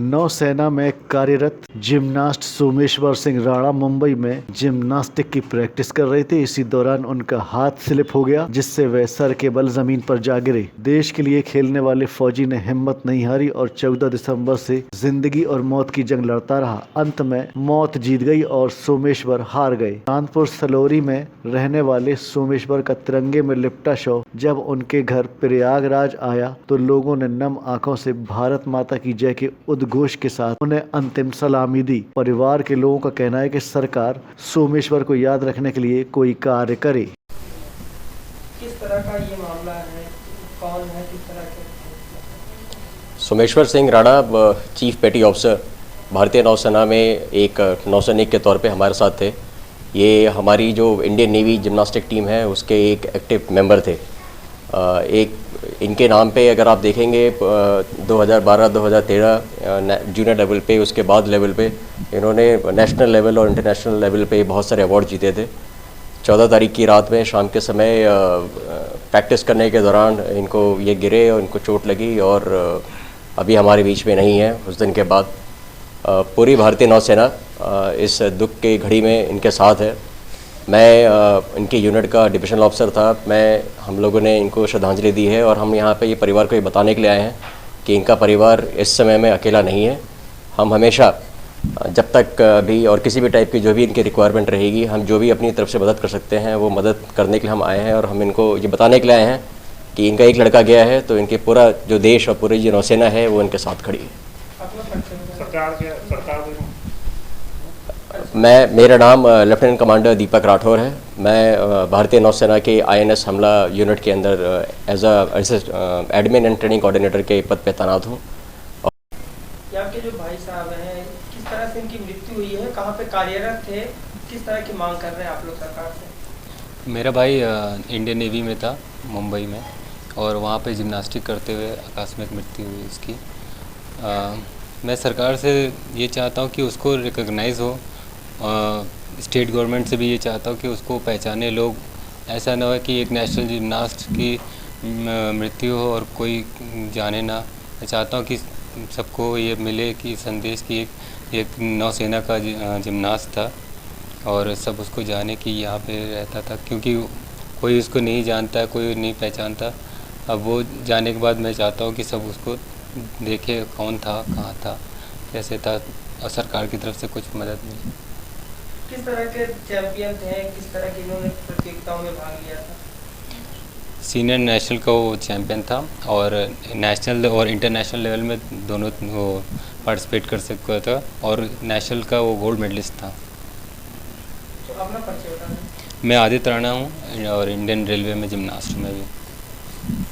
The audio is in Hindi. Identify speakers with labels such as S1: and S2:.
S1: नौसेना में कार्यरत जिम्नास्ट सोमेश्वर सिंह राणा मुंबई में जिम्नास्टिक की प्रैक्टिस कर रहे थे। इसी दौरान उनका हाथ स्लिप हो गया, जिससे वह सर के बल जमीन पर जा गिरे। देश के लिए खेलने वाले फौजी ने हिम्मत नहीं हारी और 14 दिसंबर से जिंदगी और मौत की जंग लड़ता रहा। अंत में मौत जीत गई और सोमेश्वर हार गए। कानपुर सलोरी में रहने वाले सोमेश्वर का तिरंगे में लिपटा शव जब उनके घर प्रयागराज आया तो लोगों ने नम आंखों से भारत माता की जय के उद्घोष के साथ उन्हें अंतिम सलामी दी। परिवार के लोगों का कहना है कि सरकार सोमेश्वर को याद रखने के लिए कोई कार्य करे।
S2: किस तरह का ये मामला है, कौन है, किस तरह के?
S3: सोमेश्वर सिंह राणा चीफ पेटी ऑफिसर भारतीय नौसेना में एक नौसैनिक के तौर पे हमारे साथ थे। ये हमारी जो इंडियन नेवी जिम्नास्टिक टीम है उसके एक एक्टिव मेंबर थे। एक इनके नाम पे अगर आप देखेंगे 2012-2013 जूनियर लेवल पे, उसके बाद लेवल पे इन्होंने नेशनल लेवल और इंटरनेशनल लेवल पे बहुत सारे अवार्ड जीते थे। 14 तारीख की रात में शाम के समय प्रैक्टिस करने के दौरान इनको ये गिरे और इनको चोट लगी और अभी हमारे बीच में नहीं है। उस दिन के बाद पूरी भारतीय नौसेना इस दुख की घड़ी में इनके साथ है। मैं इनके यूनिट का डिविजनल ऑफिसर था। हम लोगों ने इनको श्रद्धांजलि दी है और हम यहाँ पे ये परिवार को ये बताने के लिए आए हैं कि इनका परिवार इस समय में अकेला नहीं है। हम हमेशा जब तक भी और किसी भी टाइप की जो भी इनकी रिक्वायरमेंट रहेगी, हम जो भी अपनी तरफ से मदद कर सकते हैं वो मदद करने के लिए हम आए हैं। और हम इनको ये बताने के लिए आए हैं कि इनका एक लड़का गया है तो इनके पूरा जो देश और पूरी जो नौसेना है वो इनके साथ खड़ी है। मेरा नाम लेफ्टिनेंट कमांडर दीपक राठौर है। मैं भारतीय नौसेना के INS हमला यूनिट के अंदर as admin and training coordinator के पद पे तैनात हूँ।
S2: आपके जो भाई साहब हैं, किस तरह से इनकी मृत्यु हुई है, कहाँ पे कार्यरत थे, किस तरह की मांग कर रहे हैं आप लोग सरकार से?
S4: मेरा भाई इंडियन नेवी में था मुंबई में, और वहाँ पे जिम्नास्टिक करते हुए आकस्मिक मृत्यु हुई इसकी। मैं सरकार से ये चाहता हूँ कि उसको रिकॉग्नाइज़ हो। स्टेट गवर्नमेंट से भी ये चाहता हूँ कि उसको पहचाने लोग। ऐसा ना हो कि एक नेशनल जिम्नास्ट की मृत्यु हो और कोई जाने ना। मैं चाहता हूँ कि सबको ये मिले कि संदेश की एक नौसेना का जिम्नास्ट था और सब उसको जाने कि यहाँ पे रहता था, क्योंकि कोई उसको नहीं जानता, कोई नहीं पहचानता। अब वो जाने के बाद मैं चाहता हूँ कि सब उसको देखे, कौन था, कहाँ था, कैसे था, और सरकार की तरफ से कुछ मदद मिली।
S2: किस तरह के चैंपियन थे, किस तरह की इन्होंने प्रतियोगिताओं में भाग लिया था?
S4: सीनियर नेशनल का वो चैंपियन था और नेशनल और इंटरनेशनल लेवल में दोनों वो पार्टिसिपेट कर सकता था, और नेशनल का वो गोल्ड मेडलिस्ट था।
S2: तो अपना परिचय बताना।
S4: मैं आदित्य राणा हूँ और इंडियन रेलवे में जिम्नास्ट में भी।